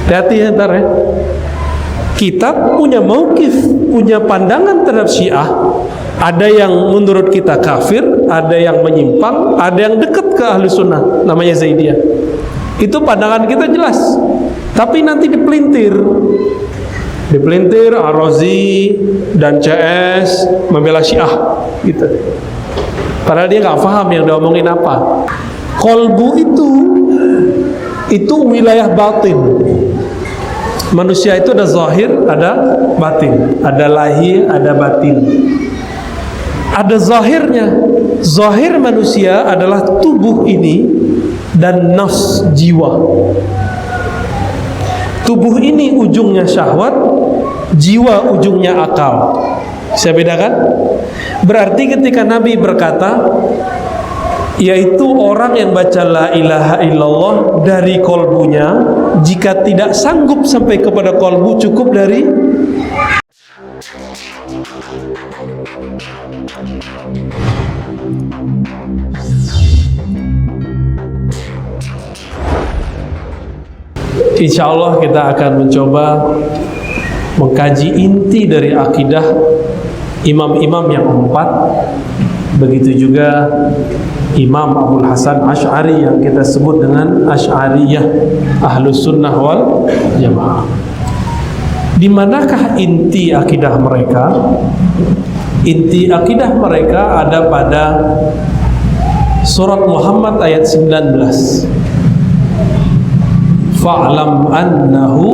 Hati-hati ya ntar ya. Kita punya mauqif, punya pandangan terhadap Syiah. Ada yang menurut kita kafir, ada yang menyimpang, ada yang dekat ke ahli sunnah, namanya Zaidiyah. Itu pandangan kita jelas. Tapi nanti dipelintir Ar-Razi dan CS membela Syiah gitu. Padahal dia nggak paham yang diomongin apa. Kolbu itu wilayah batin. Manusia itu ada zahir, ada batin, ada lahir, ada batin. Ada zahirnya. Zahir manusia adalah tubuh ini dan nafs, jiwa. Tubuh ini ujungnya syahwat, jiwa ujungnya akal. Saya bedakan? Berarti ketika Nabi berkata, yaitu orang yang baca la ilaha illallah dari kolbunya, jika tidak sanggup sampai kepada kolbu, cukup dari insya Allah kita akan mencoba mengkaji inti dari akidah imam-imam yang empat. Begitu juga Imam Abul Hasan Asy'ari yang kita sebut dengan Asy'ariyah, Ahlus Sunnah wal Jamaah. Di manakah inti akidah mereka? Inti akidah mereka ada pada surat Muhammad ayat 19. Fa'lam annahu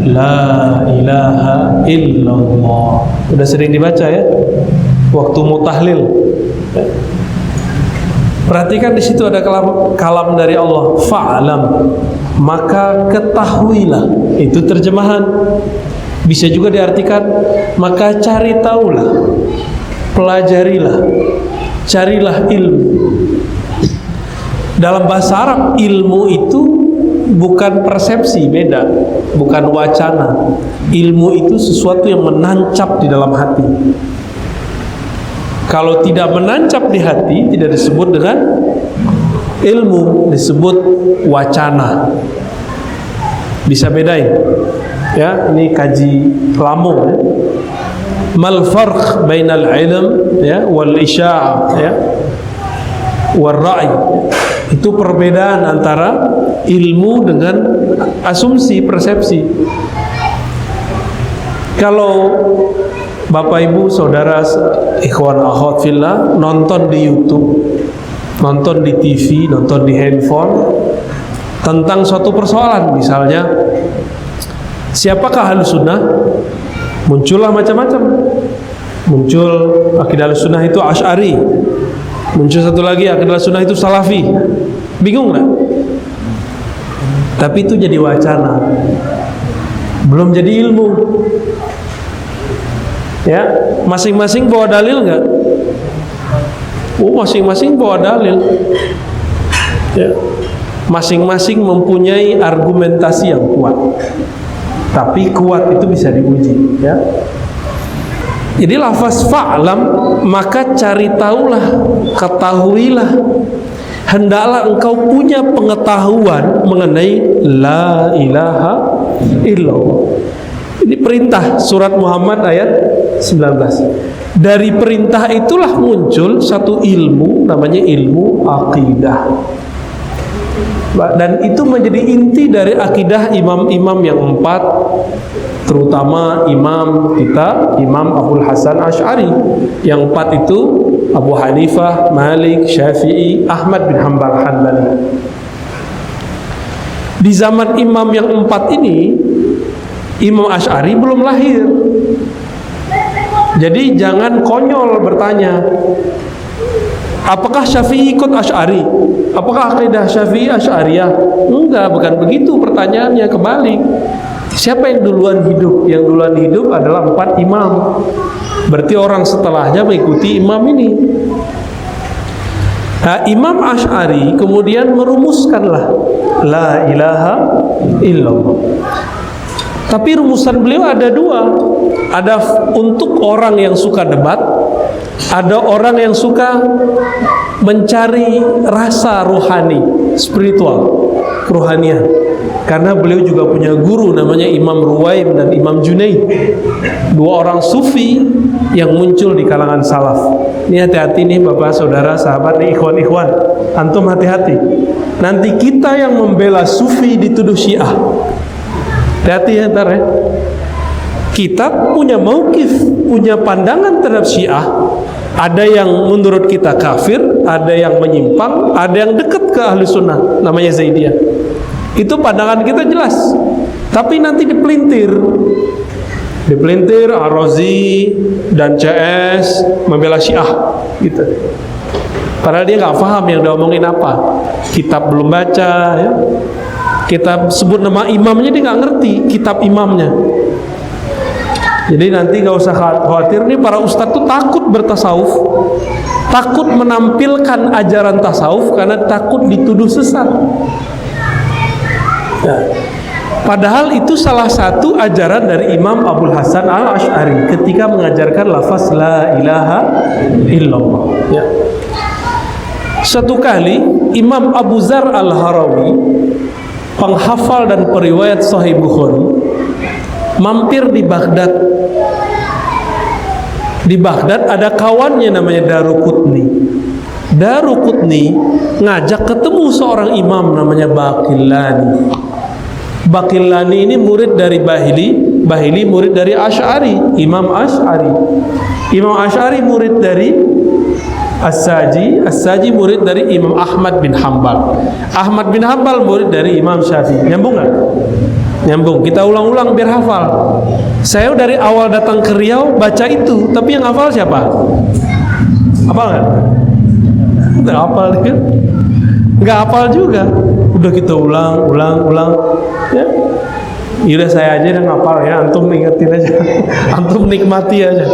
la ilaha illallah. Udah sering dibaca ya waktu mutahlil. Perhatikan di situ ada kalam dari Allah, fa'lam, maka ketahuilah. Itu terjemahan. Bisa juga diartikan maka cari tahulah, pelajarilah, carilah ilmu. Dalam bahasa Arab ilmu itu bukan persepsi, beda, bukan wacana. Ilmu itu sesuatu yang menancap di dalam hati. Kalau tidak menancap di hati, tidak disebut dengan ilmu, disebut wacana. Bisa bedain ya, ini kaji lamu ya. Mal farq bainal ilm ya wal isya' ya wal ra'i. Itu perbedaan antara ilmu dengan asumsi, persepsi. Kalau Bapak Ibu Saudara ikhwan akhwat fillah nonton di YouTube, nonton di TV, nonton di handphone tentang suatu persoalan, misalnya siapakah Ahlus Sunnah, muncullah macam-macam. Muncul akidah Ahlus Sunnah itu Asy'ari, muncul satu lagi akidah Ahlus Sunnah itu Salafi. Bingung nggak? Tapi itu jadi wacana, belum jadi ilmu. Ya, masing-masing bawa dalil nggak? Masing-masing bawa dalil. Ya, masing-masing mempunyai argumentasi yang kuat. Tapi kuat itu bisa diuji. Ya. Jadi lafaz fa'lam, maka cari tahulah, ketahuilah. Hendaklah engkau punya pengetahuan mengenai la ilaha illallah. Ini perintah surat Muhammad ayat 19. Dari perintah itulah muncul satu ilmu, namanya ilmu akidah. Dan itu menjadi inti dari akidah imam-imam yang empat, terutama imam kita, Imam Abul Hasan Asy'ari. Yang empat itu Abu Hanifah, Malik, Syafi'i, Ahmad bin Hanbal. Di zaman imam yang empat ini, Imam Asy'ari belum lahir. Jadi jangan konyol bertanya, apakah Syafi'i ikut Asy'ari? Apakah akidah Syafi'i Asy'ariyah? Enggak, bukan begitu pertanyaannya, kebalik. Siapa yang duluan hidup? Yang duluan hidup adalah empat imam. Berarti orang setelahnya mengikuti imam ini. Nah, Imam Asy'ari kemudian merumuskanlah la ilaha illallah. Tapi rumusan beliau ada dua. Ada untuk orang yang suka debat, ada orang yang suka mencari rasa rohani, spiritual, kerohanian. karena beliau juga punya guru namanya Imam Ruwaim dan Imam Junaid, dua orang sufi yang muncul di kalangan salaf. Ini hati-hati nih bapak, saudara, sahabat, nih ikhwan-ikhwan, antum hati-hati. Nanti kita yang membela sufi dituduh Syiah. Hati-hati ya ntar ya. Kita punya mauqif, punya pandangan terhadap Syiah. Ada yang menurut kita kafir, ada yang menyimpang, ada yang dekat ke ahli sunnah, namanya Zaidiyah. Itu pandangan kita jelas. Tapi nanti dipelintir Ar-Razi dan CS membela Syiah gitu. Padahal dia nggak paham yang diomongin apa. Kitab belum baca ya. Kita sebut nama imamnya dia nggak ngerti kitab imamnya. Jadi nanti gak usah khawatir, nih para ustadz tuh takut bertasawuf, takut menampilkan ajaran tasawuf karena takut dituduh sesat. Ya. Padahal itu salah satu ajaran dari Imam Abul Hasan Al-Asy'ari ketika mengajarkan lafaz la ilaha illallah. Ya. Suatu kali Imam Abu Dzar Al-Harawi, penghafal dan periwayat Sahih Bukhari, mampir di Baghdad. Di Baghdad ada kawannya namanya Daruqutni. Daruqutni ngajak ketemu seorang imam namanya Baqillani. Baqillani ini murid dari Bahili, Bahili murid dari Asy'ari, Imam Asy'ari. Imam Asy'ari murid dari As-Saji, As-Saji murid dari Imam Ahmad bin Hanbal. Ahmad bin Hanbal murid dari Imam Syafi'i. Nyambung nggak? Nyambung. Kita ulang-ulang biar hafal. Saya dari awal datang ke Riau baca itu, tapi yang hafal siapa? Hafal nggak? Nggak hafal kan? Nggak hafal juga. Udah kita ulang. Ya. Yaudah saya aja yang hafal ya. Antum ingetin aja. Antum nikmati aja.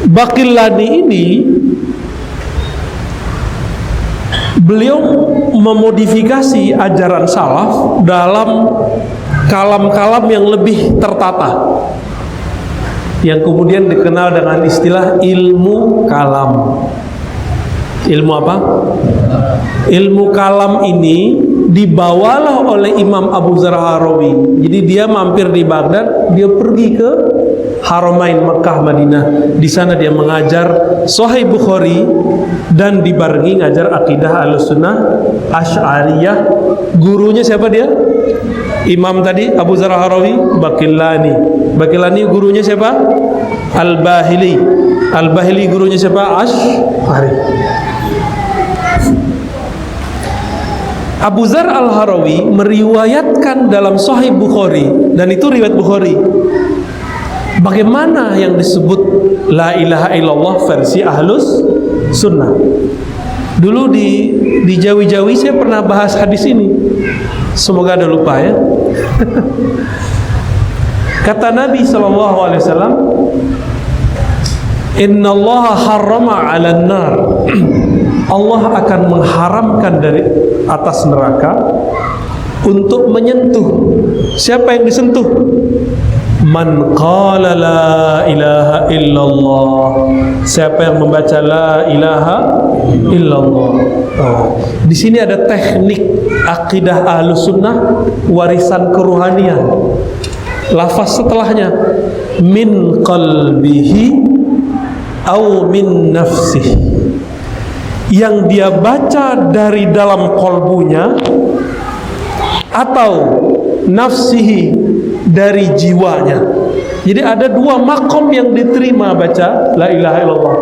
Baqillani ini beliau memodifikasi ajaran salaf dalam kalam-kalam yang lebih tertata, yang kemudian dikenal dengan istilah ilmu kalam. Ilmu apa? Ilmu kalam ini dibawalah oleh Imam Abu Dzar Al-Harawi. Jadi dia mampir di Baghdad, dia pergi ke Haramain Mekah Madinah. Di sana dia mengajar Sahih Bukhari dan dibarengi ngajar akidah Ahlussunnah Asy'ariyah. Gurunya siapa dia? Imam tadi Abu Dzar Al-Harawi, Baqillani. Baqillani gurunya siapa? Al-Bahili. Al-Bahili gurunya siapa? Asy'ari. Abu Dzar Al-Harawi meriwayatkan dalam Sahih Bukhari, dan itu riwayat Bukhari, bagaimana yang disebut la ilaha illallah versi Ahlus Sunnah. Dulu di Jawi-Jawi saya pernah bahas hadis ini. Semoga ada lupa ya. Kata Nabi SAW, Inna Allah harrama 'alan nar. Allah akan mengharamkan dari atas neraka untuk menyentuh. Siapa yang disentuh? Man qala la ilaha illallah. Siapa yang membaca la ilaha illallah. Di sini ada teknik akidah Ahlus Sunnah, warisan keruhanian. Lafaz setelahnya min qalbihi au min nafsihi. Yang dia baca dari dalam kolbunya atau nafsihi dari jiwanya. Jadi ada dua makom yang diterima baca la ilaha illallah.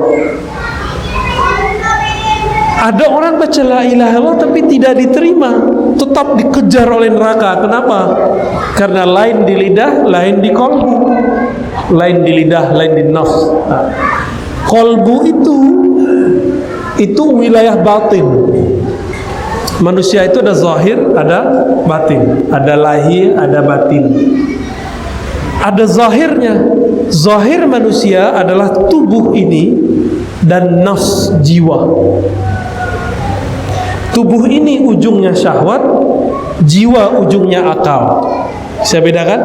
Ada orang baca la ilaha illallah tapi tidak diterima, tetap dikejar oleh neraka. Kenapa? Karena lain di lidah, lain di kolbu. Lain di lidah, lain di nafs. Nah, kolbu itu wilayah batin. Manusia itu ada zahir, ada batin, ada lahir, ada batin. Ada zahirnya. Zahir manusia adalah tubuh ini dan nafs, jiwa. Tubuh ini ujungnya syahwat, jiwa ujungnya akal. Bisa bedakan?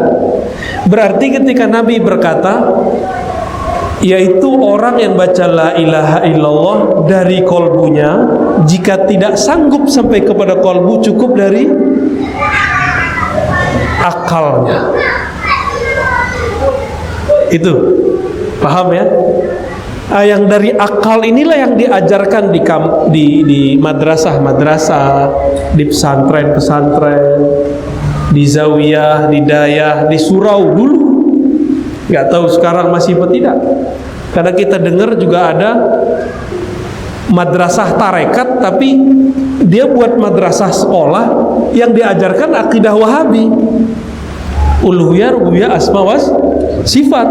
Berarti ketika Nabi berkata, yaitu orang yang baca la ilaha illallah dari kolbunya, jika tidak sanggup sampai kepada kolbu, cukup dari akalnya. Itu paham ya? Yang dari akal inilah yang diajarkan di madrasah-madrasah, di pesantren-pesantren, di zawiyah, di dayah, di surau dulu. Nggak tahu sekarang masih apa tidak. Karena kita dengar juga ada madrasah tarekat, tapi dia buat madrasah sekolah yang diajarkan akidah Wahabi, uluhiyah, rububiyah, asma was sifat.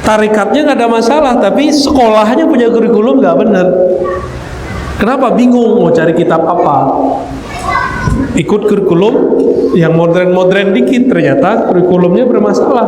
Tarikatnya nggak ada masalah, tapi sekolahnya punya kurikulum nggak benar. Kenapa? Bingung mau cari kitab apa. Ikut kurikulum yang modern-modern dikit, ternyata kurikulumnya bermasalah.